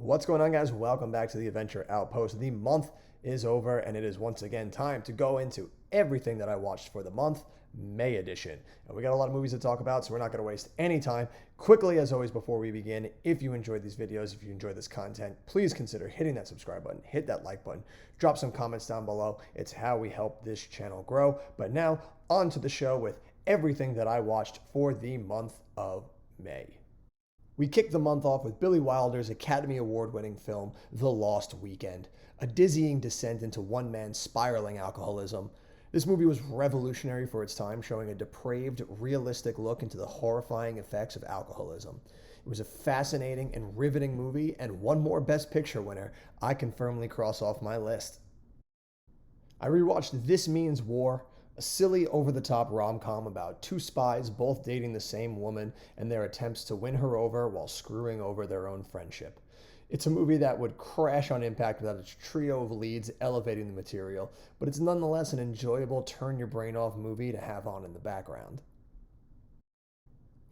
What's going on, guys? Welcome back to the Adventure Outpost. The month is over, and it is once again time to go into everything that I watched for the month, May edition. And we got a lot of movies to talk about, so we're not going to waste any time. Quickly, as always, before we begin, if you enjoyed these videos, if you enjoyed this content, please consider hitting that subscribe button, hit that like button, drop some comments down below. It's how we help this channel grow. But now, on to the show with everything that I watched for the month of May. We kicked the month off with Billy Wilder's Academy Award winning film, The Lost Weekend, a dizzying descent into one man's spiraling alcoholism. This movie was revolutionary for its time, showing a depraved, realistic look into the horrifying effects of alcoholism. It was a fascinating and riveting movie, and one more Best Picture winner I can firmly cross off my list. I rewatched This Means War, a silly, over-the-top rom-com about two spies both dating the same woman and their attempts to win her over while screwing over their own friendship. It's a movie that would crash on impact without its trio of leads elevating the material, but it's nonetheless an enjoyable turn-your-brain-off movie to have on in the background.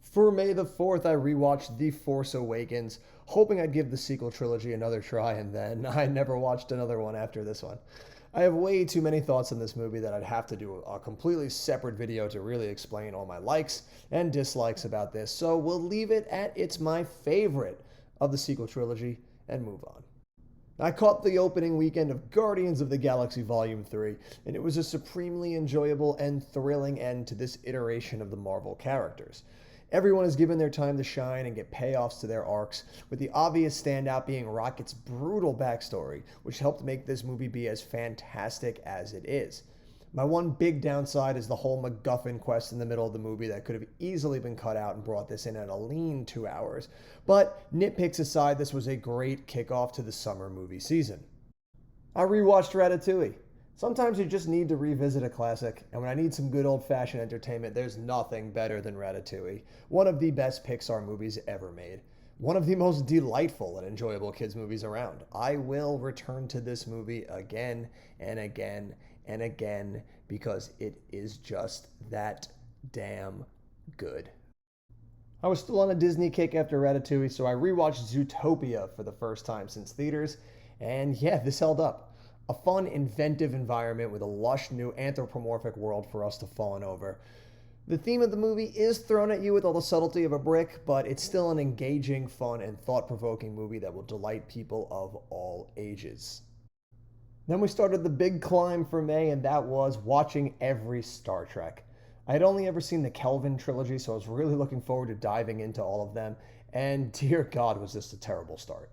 For May the 4th, I rewatched The Force Awakens, hoping I'd give the sequel trilogy another try, and then I never watched another one after this one. I have way too many thoughts on this movie that I'd have to do a completely separate video to really explain all my likes and dislikes about this, so we'll leave it at it's my favorite of the sequel trilogy and move on. I caught the opening weekend of Guardians of the Galaxy Volume 3, and it was a supremely enjoyable and thrilling end to this iteration of the Marvel characters. Everyone is given their time to shine and get payoffs to their arcs, with the obvious standout being Rocket's brutal backstory, which helped make this movie be as fantastic as it is. My one big downside is the whole MacGuffin quest in the middle of the movie that could have easily been cut out and brought this in at a lean 2 hours. But nitpicks aside, this was a great kickoff to the summer movie season. I rewatched Ratatouille. Sometimes you just need to revisit a classic, and when I need some good old-fashioned entertainment, there's nothing better than Ratatouille, one of the best Pixar movies ever made. One of the most delightful and enjoyable kids' movies around. I will return to this movie again and again and again because it is just that damn good. I was still on a Disney kick after Ratatouille, so I rewatched Zootopia for the first time since theaters, and yeah, this held up. A fun, inventive environment with a lush new anthropomorphic world for us to fawn over. The theme of the movie is thrown at you with all the subtlety of a brick, but it's still an engaging, fun, and thought-provoking movie that will delight people of all ages. Then we started the big climb for May, and that was watching every Star Trek. I had only ever seen the Kelvin trilogy, so I was really looking forward to diving into all of them, and dear God, was this a terrible start.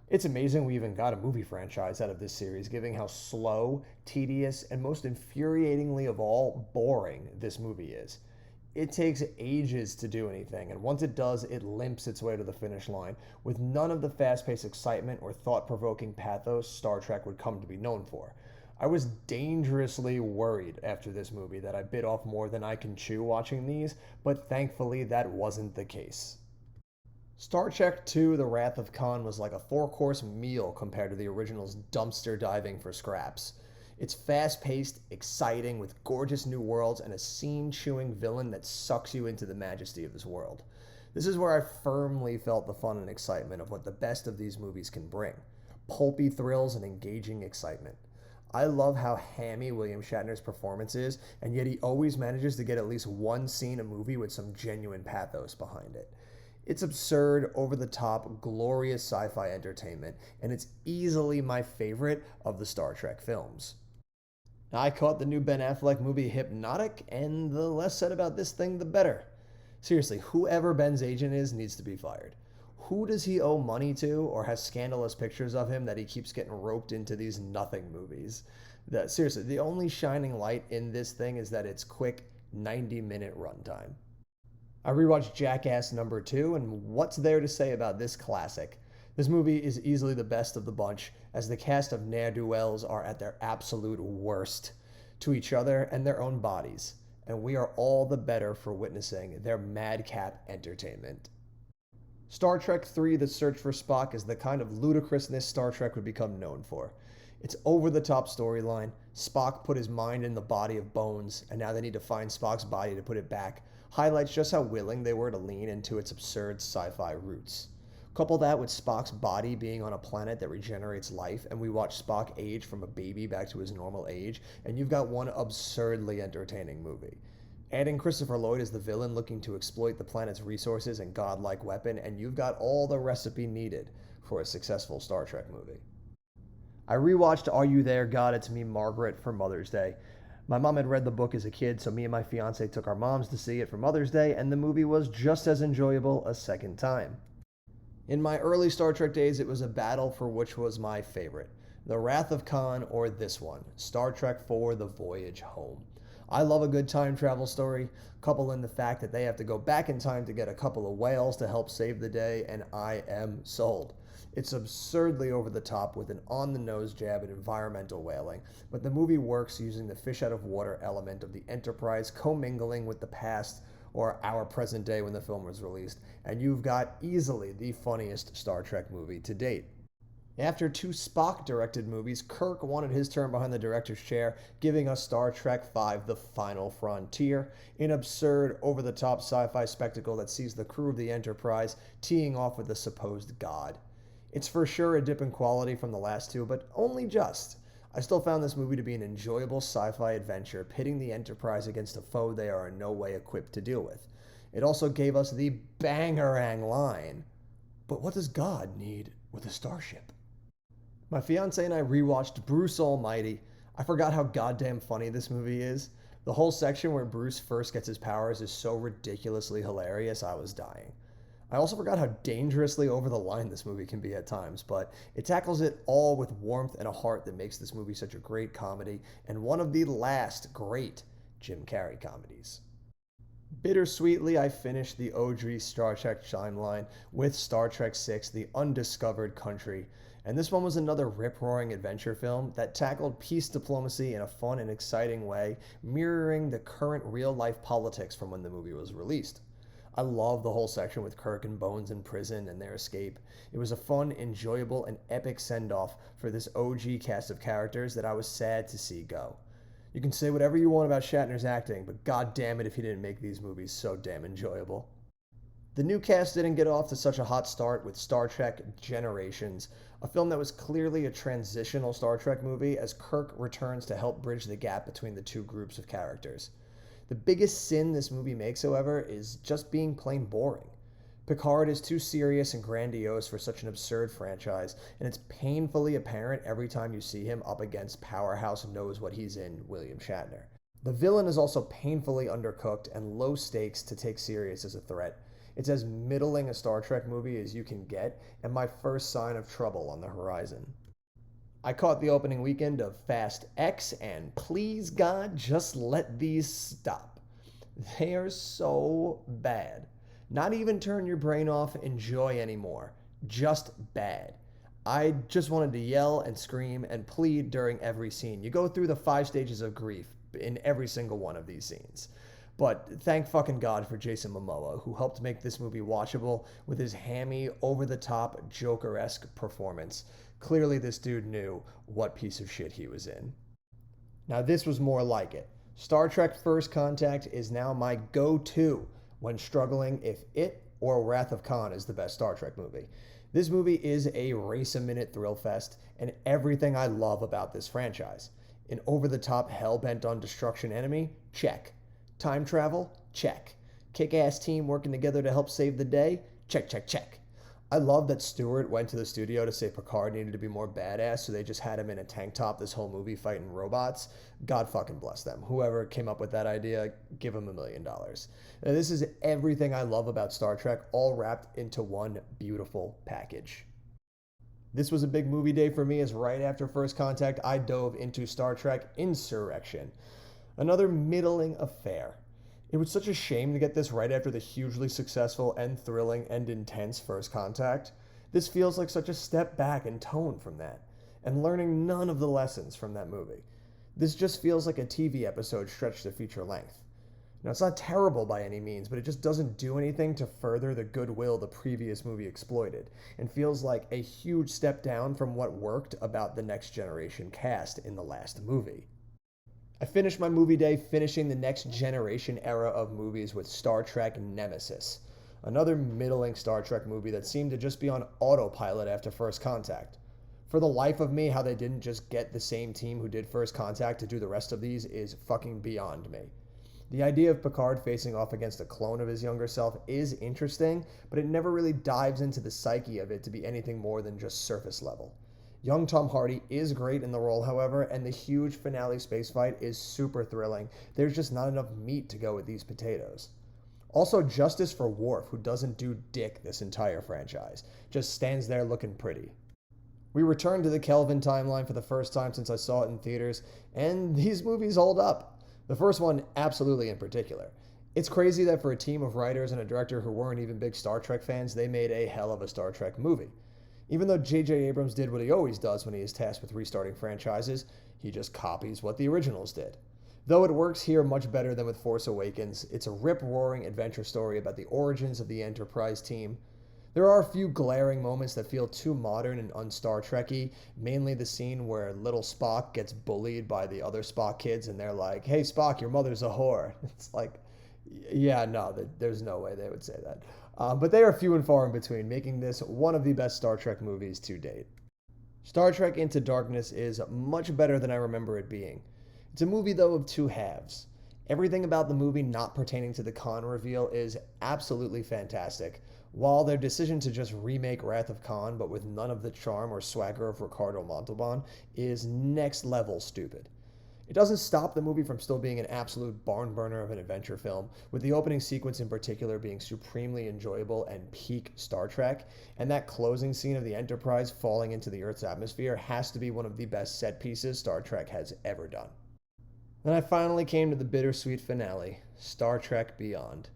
It's amazing we even got a movie franchise out of this series, given how slow, tedious, and most infuriatingly of all, boring this movie is. It takes ages to do anything, and once it does, it limps its way to the finish line, with none of the fast-paced excitement or thought-provoking pathos Star Trek would come to be known for. I was dangerously worried after this movie that I bit off more than I can chew watching these, but thankfully that wasn't the case. Star Trek II The Wrath of Khan was like a four-course meal compared to the original's dumpster diving for scraps. It's fast-paced, exciting, with gorgeous new worlds and a scene-chewing villain that sucks you into the majesty of this world. This is where I firmly felt the fun and excitement of what the best of these movies can bring. Pulpy thrills and engaging excitement. I love how hammy William Shatner's performance is, and yet he always manages to get at least one scene a movie with some genuine pathos behind it. It's absurd, over-the-top, glorious sci-fi entertainment, and it's easily my favorite of the Star Trek films. I caught the new Ben Affleck movie Hypnotic, and the less said about this thing, the better. Seriously, whoever Ben's agent is needs to be fired. Who does he owe money to, or has scandalous pictures of him that he keeps getting roped into these nothing movies? Seriously, the only shining light in this thing is that it's quick 90-minute runtime. I rewatched Jackass number 2, and what's there to say about this classic? This movie is easily the best of the bunch, as the cast of ne'er-do-wells are at their absolute worst to each other and their own bodies, and we are all the better for witnessing their madcap entertainment. Star Trek III The Search for Spock is the kind of ludicrousness Star Trek would become known for. Its over-the-top storyline, Spock put his mind in the body of Bones, and now they need to find Spock's body to put it back, highlights just how willing they were to lean into its absurd sci-fi roots. Couple that with Spock's body being on a planet that regenerates life, and we watch Spock age from a baby back to his normal age, and you've got one absurdly entertaining movie. Adding Christopher Lloyd as the villain looking to exploit the planet's resources and godlike weapon, and you've got all the recipe needed for a successful Star Trek movie. I rewatched Are You There, God? It's Me, Margaret for Mother's Day. My mom had read the book as a kid, so me and my fiance took our moms to see it for Mother's Day, and the movie was just as enjoyable a second time. In my early Star Trek days, it was a battle for which was my favorite, The Wrath of Khan or this one, Star Trek IV: The Voyage Home. I love a good time travel story, couple in the fact that they have to go back in time to get a couple of whales to help save the day, and I am sold. It's absurdly over the top with an on-the-nose jab at environmental whaling, but the movie works using the fish-out-of-water element of the Enterprise commingling with the past or our present day when the film was released, and you've got easily the funniest Star Trek movie to date. After two Spock-directed movies, Kirk wanted his turn behind the director's chair, giving us Star Trek V: The Final Frontier, an absurd, over-the-top sci-fi spectacle that sees the crew of the Enterprise teeing off with a supposed god. It's for sure a dip in quality from the last two, but only just. I still found this movie to be an enjoyable sci-fi adventure, pitting the Enterprise against a foe they are in no way equipped to deal with. It also gave us the bangerang line, "But what does God need with a starship?" My fiance and I rewatched Bruce Almighty. I forgot how goddamn funny this movie is. The whole section where Bruce first gets his powers is so ridiculously hilarious, I was dying. I also forgot how dangerously over the line this movie can be at times, but it tackles it all with warmth and a heart that makes this movie such a great comedy, and one of the last great Jim Carrey comedies. Bittersweetly, I finished the OG Star Trek timeline with Star Trek VI: The Undiscovered Country, and this one was another rip-roaring adventure film that tackled peace diplomacy in a fun and exciting way, mirroring the current real-life politics from when the movie was released. I love the whole section with Kirk and Bones in prison and their escape. It was a fun, enjoyable, and epic send-off for this OG cast of characters that I was sad to see go. You can say whatever you want about Shatner's acting, but god damn it if he didn't make these movies so damn enjoyable. The new cast didn't get off to such a hot start with Star Trek Generations, a film that was clearly a transitional Star Trek movie as Kirk returns to help bridge the gap between the two groups of characters. The biggest sin this movie makes, however, is just being plain boring. Picard is too serious and grandiose for such an absurd franchise, and it's painfully apparent every time you see him up against powerhouse knows what he's in William Shatner. The villain is also painfully undercooked and low stakes to take serious as a threat. It's as middling a Star Trek movie as you can get, and my first sign of trouble on the horizon. I caught the opening weekend of Fast X, and please God, just let these stop. They are so bad. Not even turn your brain off, enjoy anymore. Just bad. I just wanted to yell and scream and plead during every scene. You go through the 5 stages of grief in every single one of these scenes. But thank fucking God for Jason Momoa, who helped make this movie watchable with his hammy, over-the-top, Joker-esque performance. Clearly this dude knew what piece of shit he was in. Now this was more like it. Star Trek First Contact is now my go-to when struggling if it or Wrath of Khan is the best Star Trek movie. This movie is a race-a-minute thrill fest and everything I love about this franchise. An over-the-top, hell-bent on destruction enemy? Check. Time travel? Check. Kick-ass team working together to help save the day? Check, check, check. I love that Stewart went to the studio to say Picard needed to be more badass, so they just had him in a tank top this whole movie fighting robots. God fucking bless them. Whoever came up with that idea, give him $1 million. Now, this is everything I love about Star Trek, all wrapped into one beautiful package. This was a big movie day for me, as right after First Contact, I dove into Star Trek Insurrection. Another middling affair. It was such a shame to get this right after the hugely successful and thrilling and intense First Contact. This feels like such a step back in tone from that, and learning none of the lessons from that movie. This just feels like a TV episode stretched to feature length. Now, it's not terrible by any means, but it just doesn't do anything to further the goodwill the previous movie exploited, and feels like a huge step down from what worked about the Next Generation cast in the last movie. I finished my movie day finishing the Next Generation era of movies with Star Trek Nemesis. Another middling Star Trek movie that seemed to just be on autopilot after First Contact. For the life of me, how they didn't just get the same team who did First Contact to do the rest of these is fucking beyond me. The idea of Picard facing off against a clone of his younger self is interesting, but it never really dives into the psyche of it to be anything more than just surface level. Young Tom Hardy is great in the role, however, and the huge finale space fight is super thrilling. There's just not enough meat to go with these potatoes. Also, justice for Worf, who doesn't do dick this entire franchise, just stands there looking pretty. We returned to the Kelvin timeline for the first time since I saw it in theaters, and these movies hold up. The first one, absolutely in particular. It's crazy that for a team of writers and a director who weren't even big Star Trek fans, they made a hell of a Star Trek movie. Even though J.J. Abrams did what he always does when he is tasked with restarting franchises, he just copies what the originals did. Though it works here much better than with Force Awakens, it's a rip-roaring adventure story about the origins of the Enterprise team. There are a few glaring moments that feel too modern and un-Star Trek-y, mainly the scene where little Spock gets bullied by the other Spock kids and they're like, "Hey Spock, your mother's a whore." It's like, yeah, no, there's no way they would say that. But they are few and far in between, making this one of the best Star Trek movies to date. Star Trek Into Darkness is much better than I remember it being. It's a movie, though, of two halves. Everything about the movie not pertaining to the Khan reveal is absolutely fantastic, while their decision to just remake Wrath of Khan, but with none of the charm or swagger of Ricardo Montalban, is next level stupid. It doesn't stop the movie from still being an absolute barn burner of an adventure film, with the opening sequence in particular being supremely enjoyable and peak Star Trek, and that closing scene of the Enterprise falling into the Earth's atmosphere has to be one of the best set pieces Star Trek has ever done. Then I finally came to the bittersweet finale, Star Trek Beyond.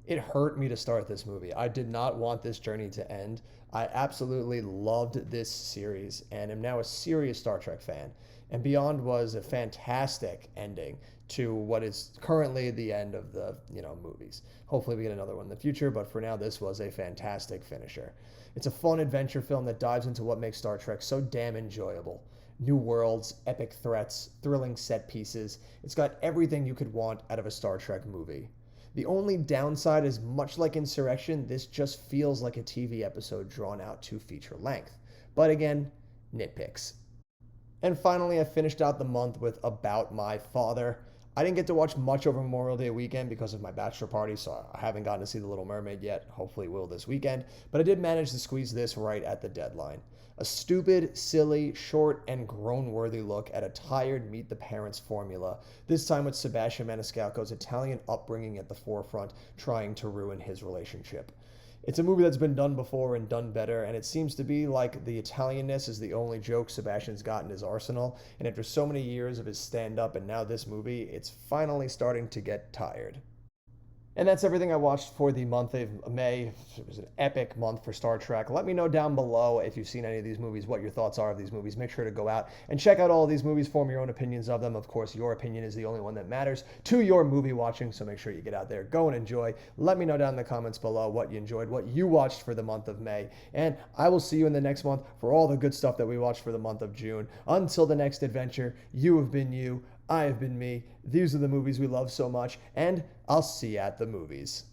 It hurt me to start this movie. I did not want this journey to end. I absolutely loved this series and am now a serious Star Trek fan. And Beyond was a fantastic ending to what is currently the end of the, movies. Hopefully we get another one in the future, but for now this was a fantastic finisher. It's a fun adventure film that dives into what makes Star Trek so damn enjoyable. New worlds, epic threats, thrilling set pieces. It's got everything you could want out of a Star Trek movie. The only downside is, much like Insurrection, this just feels like a TV episode drawn out to feature length. But again, nitpicks. And finally, I finished out the month with About My Father. I didn't get to watch much over Memorial Day weekend because of my bachelor party, so I haven't gotten to see The Little Mermaid yet. Hopefully will this weekend. But I did manage to squeeze this right at the deadline. A stupid, silly, short, and grown-worthy look at a tired Meet the Parents formula, this time with Sebastian Maniscalco's Italian upbringing at the forefront, trying to ruin his relationship. It's a movie that's been done before and done better, and it seems to be like the Italianness is the only joke Sebastian's got in his arsenal, and after so many years of his stand-up and now this movie, it's finally starting to get tired. And that's everything I watched for the month of May. It was an epic month for Star Trek. Let me know down below if you've seen any of these movies, what your thoughts are of these movies. Make sure to go out and check out all of these movies, form your own opinions of them. Of course, your opinion is the only one that matters to your movie watching, so make sure you get out there, go and enjoy. Let me know down in the comments below what you enjoyed, what you watched for the month of May, and I will see you in the next month for all the good stuff that we watched for the month of June. Until the next adventure, you have been you, I have been me. These are the movies we love so much, and I'll see you at the movies.